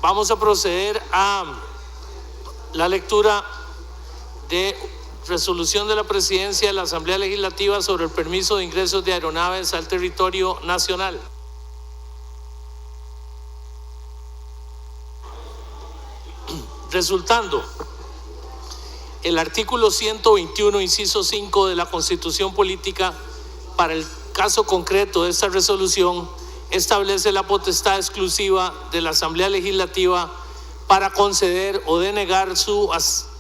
Vamos a proceder a la lectura de resolución de la Presidencia de la Asamblea Legislativa sobre el permiso de ingresos de aeronaves al territorio nacional. Resultando el artículo 121, inciso 5 de la Constitución Política, para el caso concreto de esta resolución, establece la potestad exclusiva de la Asamblea Legislativa para conceder o denegar su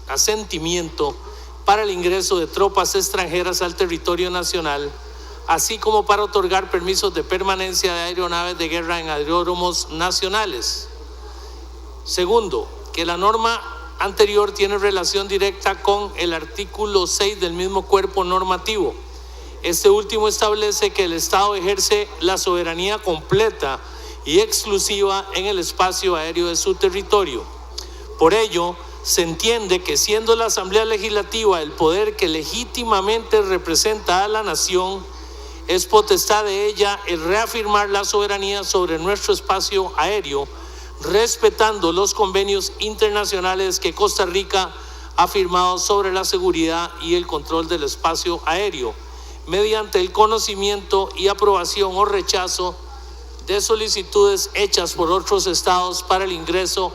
asentimiento para el ingreso de tropas extranjeras al territorio nacional, así como para otorgar permisos de permanencia de aeronaves de guerra en aeródromos nacionales. Segundo, que la norma anterior tiene relación directa con el artículo 6 del mismo cuerpo normativo. Este último establece que el Estado ejerce la soberanía completa y exclusiva en el espacio aéreo de su territorio. Por ello, se entiende que siendo la Asamblea Legislativa el poder que legítimamente representa a la nación, es potestad de ella el reafirmar la soberanía sobre nuestro espacio aéreo, respetando los convenios internacionales que Costa Rica ha firmado sobre la seguridad y el control del espacio aéreo, mediante el conocimiento y aprobación o rechazo de solicitudes hechas por otros estados para el ingreso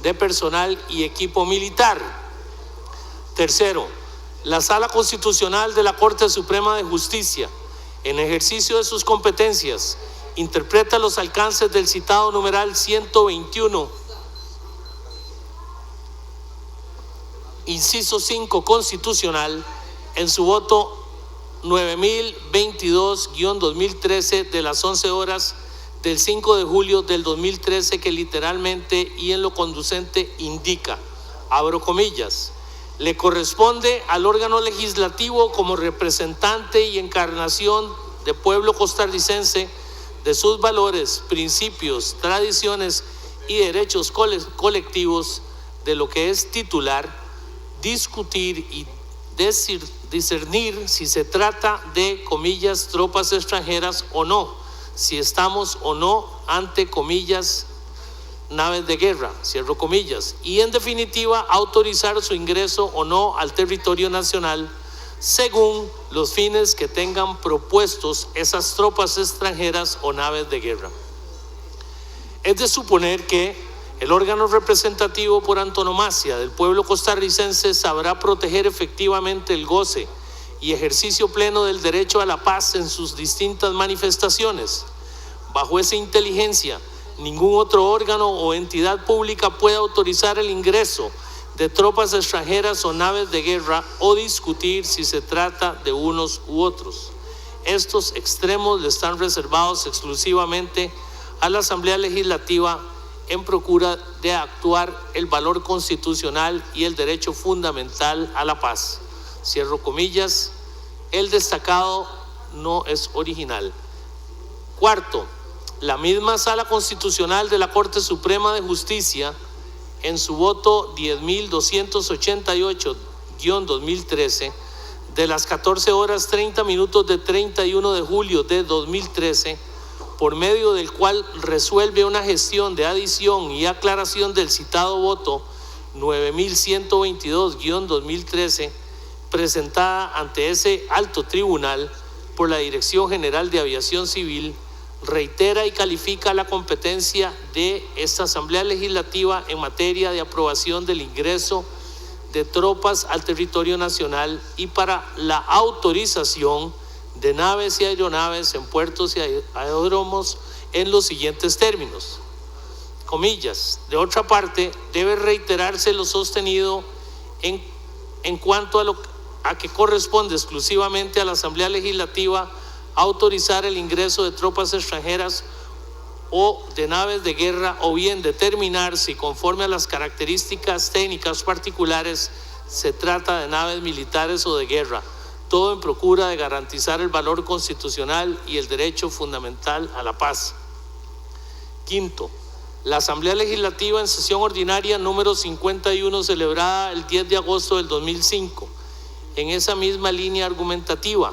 de personal y equipo militar. Tercero, la Sala Constitucional de la Corte Suprema de Justicia, en ejercicio de sus competencias, interpreta los alcances del citado numeral 121, inciso 5 constitucional, en su voto 9022-2013 de las 11 horas del 5 de julio del 2013, que literalmente y en lo conducente indica, abro comillas, le corresponde al órgano legislativo como representante y encarnación del pueblo costarricense, de sus valores, principios, tradiciones y derechos colectivos, de lo que es titular, discutir y discernir si se trata de, comillas, tropas extranjeras o no, si estamos o no ante, comillas, naves de guerra, cierro comillas, y en definitiva autorizar su ingreso o no al territorio nacional según los fines que tengan propuestos esas tropas extranjeras o naves de guerra. Es de suponer que el órgano representativo por antonomasia del pueblo costarricense sabrá proteger efectivamente el goce y ejercicio pleno del derecho a la paz en sus distintas manifestaciones. Bajo esa inteligencia, ningún otro órgano o entidad pública puede autorizar el ingreso de tropas extranjeras o naves de guerra o discutir si se trata de unos u otros. Estos extremos le están reservados exclusivamente a la Asamblea Legislativa en procura de actuar el valor constitucional y el derecho fundamental a la paz. Cierro comillas, el destacado no es original. Cuarto, la misma Sala Constitucional de la Corte Suprema de Justicia, en su voto 10.288-2013, de las 14 horas 30 minutos de 31 de julio de 2013, por medio del cual resuelve una gestión de adición y aclaración del citado voto 9122-2013, presentada ante ese alto tribunal por la Dirección General de Aviación Civil, reitera y califica la competencia de esta Asamblea Legislativa en materia de aprobación del ingreso de tropas al territorio nacional y para la autorización de naves y aeronaves en puertos y aeródromos en los siguientes términos. Comillas, de otra parte, debe reiterarse lo sostenido en cuanto a que corresponde exclusivamente a la Asamblea Legislativa autorizar el ingreso de tropas extranjeras o de naves de guerra, o bien determinar si conforme a las características técnicas particulares se trata de naves militares o de guerra, todo en procura de garantizar el valor constitucional y el derecho fundamental a la paz. Quinto, la Asamblea Legislativa en sesión ordinaria número 51 celebrada el 10 de agosto del 2005, en esa misma línea argumentativa,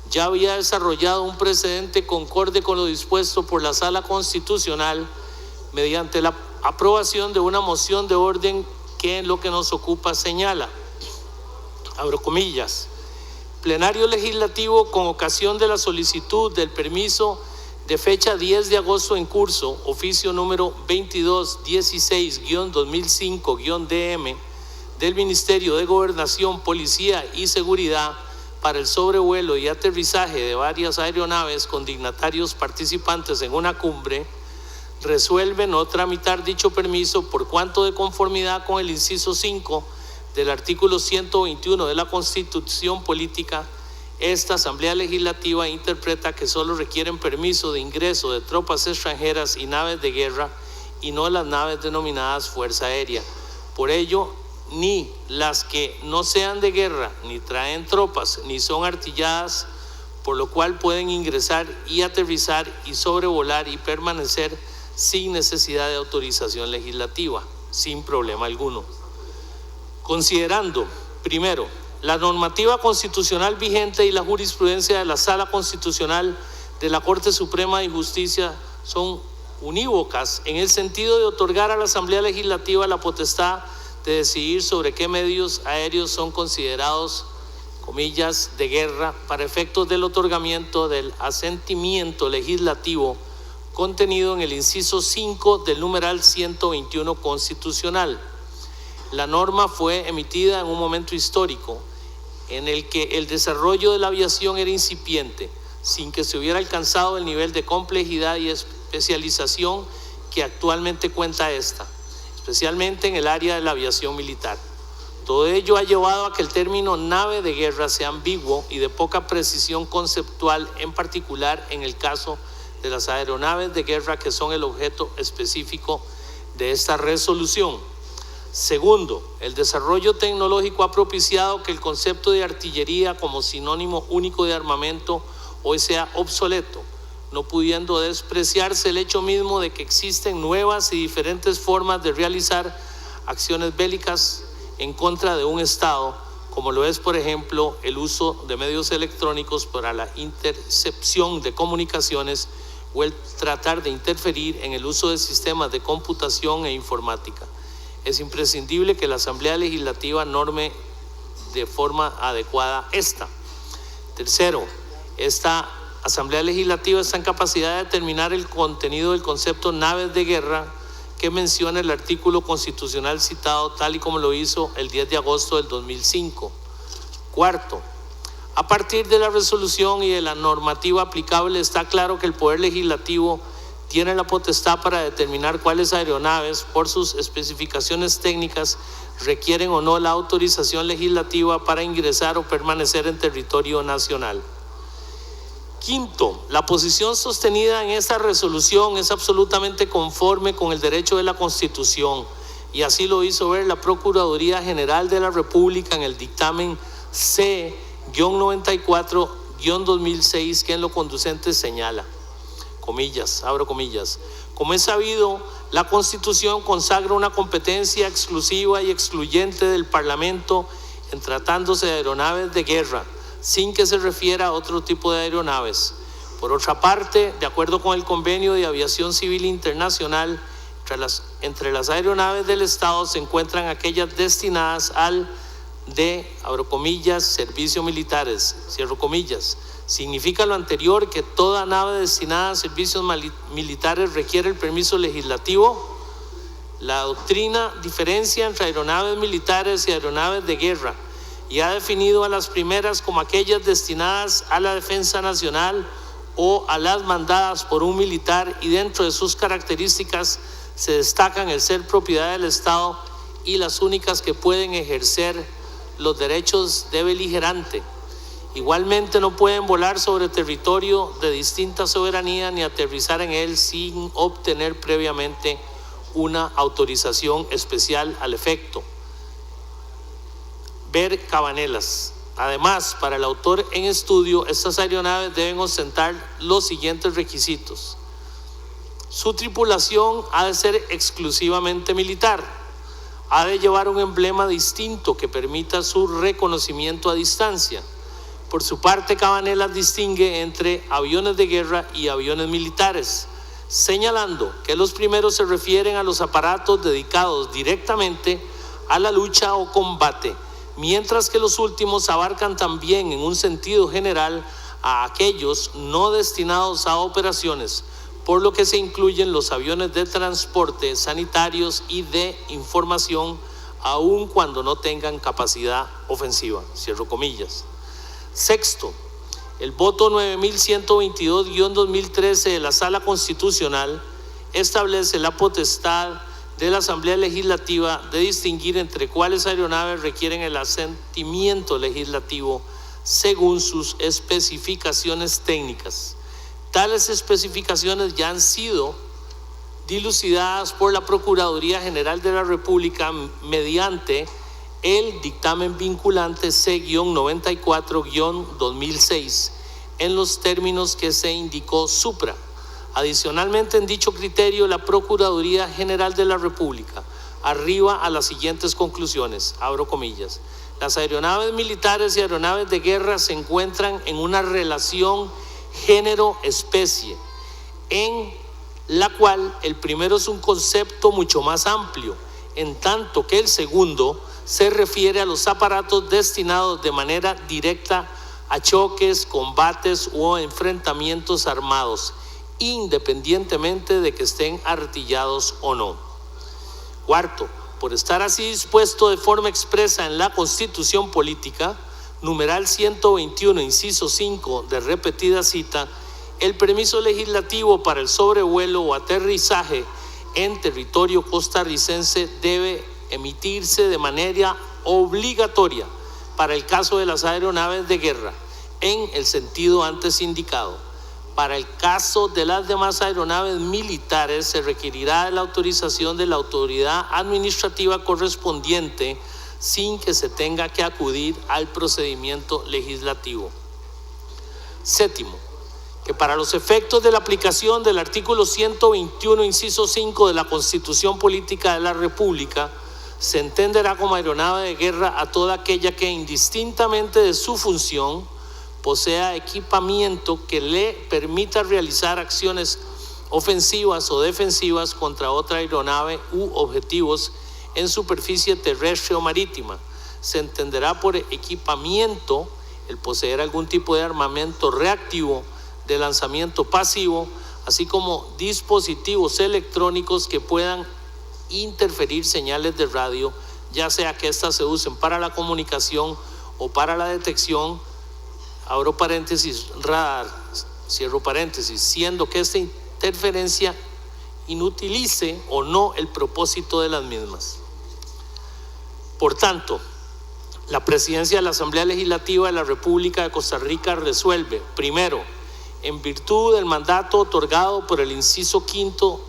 ya había desarrollado un precedente concorde con lo dispuesto por la Sala Constitucional mediante la aprobación de una moción de orden que en lo que nos ocupa señala, abro comillas, plenario legislativo con ocasión de la solicitud del permiso de fecha 10 de agosto en curso, oficio número 2216-2005-DM del Ministerio de Gobernación, Policía y Seguridad para el sobrevuelo y aterrizaje de varias aeronaves con dignatarios participantes en una cumbre, resuelve no tramitar dicho permiso por cuanto de conformidad con el inciso 5 del artículo 121 de la Constitución Política, esta Asamblea Legislativa interpreta que solo requieren permiso de ingreso de tropas extranjeras y naves de guerra y no las naves denominadas Fuerza Aérea. Por ello, ni las que no sean de guerra, ni traen tropas, ni son artilladas, por lo cual pueden ingresar y aterrizar y sobrevolar y permanecer sin necesidad de autorización legislativa, sin problema alguno. Considerando, primero, la normativa constitucional vigente y la jurisprudencia de la Sala Constitucional de la Corte Suprema de Justicia son unívocas en el sentido de otorgar a la Asamblea Legislativa la potestad de decidir sobre qué medios aéreos son considerados, comillas, de guerra para efectos del otorgamiento del asentimiento legislativo contenido en el inciso 5 del numeral 121 constitucional. La norma fue emitida en un momento histórico en el que el desarrollo de la aviación era incipiente, sin que se hubiera alcanzado el nivel de complejidad y especialización que actualmente cuenta esta, especialmente en el área de la aviación militar. Todo ello ha llevado a que el término nave de guerra sea ambiguo y de poca precisión conceptual, en particular en el caso de las aeronaves de guerra que son el objeto específico de esta resolución. Segundo, el desarrollo tecnológico ha propiciado que el concepto de artillería como sinónimo único de armamento hoy sea obsoleto, no pudiendo despreciarse el hecho mismo de que existen nuevas y diferentes formas de realizar acciones bélicas en contra de un Estado, como lo es, por ejemplo, el uso de medios electrónicos para la intercepción de comunicaciones o el tratar de interferir en el uso de sistemas de computación e informática. Es imprescindible que la Asamblea Legislativa norme de forma adecuada esta. Tercero, esta Asamblea Legislativa está en capacidad de determinar el contenido del concepto naves de guerra que menciona el artículo constitucional citado, tal y como lo hizo el 10 de agosto del 2005. Cuarto, a partir de la resolución y de la normativa aplicable está claro que el Poder Legislativo tiene la potestad para determinar cuáles aeronaves, por sus especificaciones técnicas, requieren o no la autorización legislativa para ingresar o permanecer en territorio nacional. Quinto, la posición sostenida en esta resolución es absolutamente conforme con el derecho de la Constitución y así lo hizo ver la Procuraduría General de la República en el dictamen C-94-2006 que en lo conducente señala, comillas, abro comillas, como es sabido, la Constitución consagra una competencia exclusiva y excluyente del Parlamento en tratándose de aeronaves de guerra, sin que se refiera a otro tipo de aeronaves. Por otra parte, de acuerdo con el Convenio de Aviación Civil Internacional, entre las aeronaves del Estado se encuentran aquellas destinadas al de, abro comillas, servicios militares, cierro comillas. Significa lo anterior que toda nave destinada a servicios militares requiere el permiso legislativo. La doctrina diferencia entre aeronaves militares y aeronaves de guerra y ha definido a las primeras como aquellas destinadas a la defensa nacional o a las mandadas por un militar, y dentro de sus características se destacan el ser propiedad del Estado y las únicas que pueden ejercer los derechos de beligerante. Igualmente no pueden volar sobre territorio de distinta soberanía ni aterrizar en él sin obtener previamente una autorización especial al efecto. Ver Cabanelas. Además, para el autor en estudio, estas aeronaves deben ostentar los siguientes requisitos. Su tripulación ha de ser exclusivamente militar. Ha de llevar un emblema distinto que permita su reconocimiento a distancia. Por su parte, Cabanelas distingue entre aviones de guerra y aviones militares. señalando que los primeros se refieren a los aparatos dedicados directamente a la lucha o combate, mientras que los últimos abarcan también en un sentido general a aquellos no destinados a operaciones, por lo que se incluyen los aviones de transporte, sanitarios y de información, aun cuando no tengan capacidad ofensiva. Cierro comillas. Sexto, el voto 9122-2013 de la Sala Constitucional establece la potestad de la Asamblea Legislativa de distinguir entre cuáles aeronaves requieren el asentimiento legislativo según sus especificaciones técnicas. Tales especificaciones ya han sido dilucidadas por la Procuraduría General de la República mediante el dictamen vinculante C-94-2006 en los términos que se indicó supra. Adicionalmente, en dicho criterio, la Procuraduría General de la República arriba a las siguientes conclusiones, abro comillas: las aeronaves militares y aeronaves de guerra se encuentran en una relación género-especie, en la cual el primero es un concepto mucho más amplio, en tanto que el segundo se refiere a los aparatos destinados de manera directa a choques, combates o enfrentamientos armados, independientemente de que estén artillados o no. Cuarto, por estar así dispuesto de forma expresa en la Constitución Política, numeral 121, inciso 5 de repetida cita, el permiso legislativo para el sobrevuelo o aterrizaje en territorio costarricense debe emitirse de manera obligatoria para el caso de las aeronaves de guerra, en el sentido antes indicado. Para el caso de las demás aeronaves militares se requerirá de la autorización de la autoridad administrativa correspondiente sin que se tenga que acudir al procedimiento legislativo. Séptimo, que para los efectos de la aplicación del artículo 121, inciso 5 de la Constitución Política de la República, se entenderá como aeronave de guerra a toda aquella que, indistintamente de su función, posea equipamiento que le permita realizar acciones ofensivas o defensivas contra otra aeronave u objetivos en superficie terrestre o marítima. Se entenderá por equipamiento el poseer algún tipo de armamento reactivo de lanzamiento pasivo, así como dispositivos electrónicos que puedan interferir señales de radio, ya sea que éstas se usen para la comunicación o para la detección, abro paréntesis, radar, cierro paréntesis, siendo que esta interferencia inutilice o no el propósito de las mismas. Por tanto, la Presidencia de la Asamblea Legislativa de la República de Costa Rica resuelve, primero, en virtud del mandato otorgado por el inciso quinto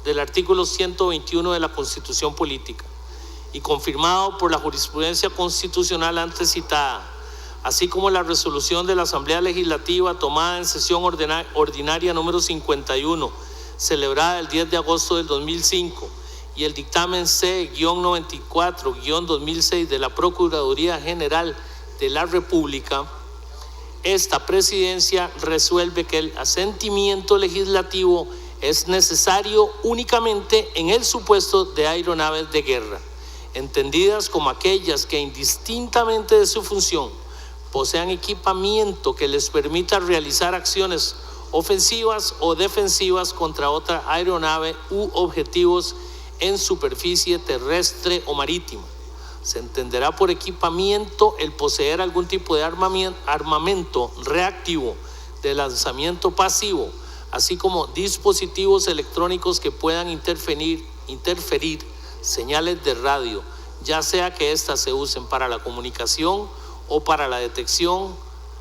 del artículo 121 de la Constitución Política y confirmado por la jurisprudencia constitucional antes citada, así como la resolución de la Asamblea Legislativa tomada en sesión ordinaria número 51, celebrada el 10 de agosto del 2005, y el dictamen C-94-2006 de la Procuraduría General de la República, esta Presidencia resuelve que el asentimiento legislativo es necesario únicamente en el supuesto de aeronaves de guerra, entendidas como aquellas que indistintamente de su función posean equipamiento que les permita realizar acciones ofensivas o defensivas contra otra aeronave u objetivos en superficie terrestre o marítima. Se entenderá por equipamiento el poseer algún tipo de armamento reactivo de lanzamiento pasivo, así como dispositivos electrónicos que puedan interferir señales de radio, ya sea que éstas se usen para la comunicación o para la detección,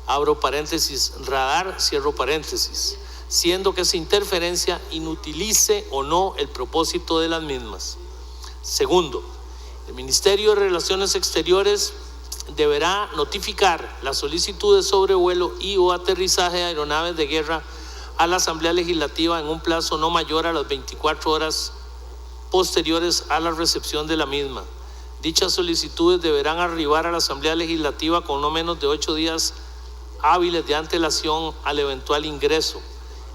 abro paréntesis, radar, cierro paréntesis, siendo que esa interferencia inutilice o no el propósito de las mismas. Segundo, el Ministerio de Relaciones Exteriores deberá notificar la solicitud de sobrevuelo y o aterrizaje de aeronaves de guerra a la Asamblea Legislativa en un plazo no mayor a las 24 horas posteriores a la recepción de la misma. Dichas solicitudes deberán arribar a la Asamblea Legislativa con no menos de 8 días hábiles de antelación al eventual ingreso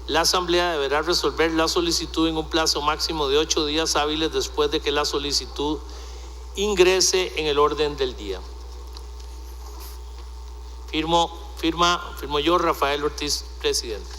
la Asamblea deberá resolver la solicitud en un plazo máximo de 8 días hábiles después de que la solicitud ingrese en el orden del día. Firmo yo, Rafael Ortiz, presidente.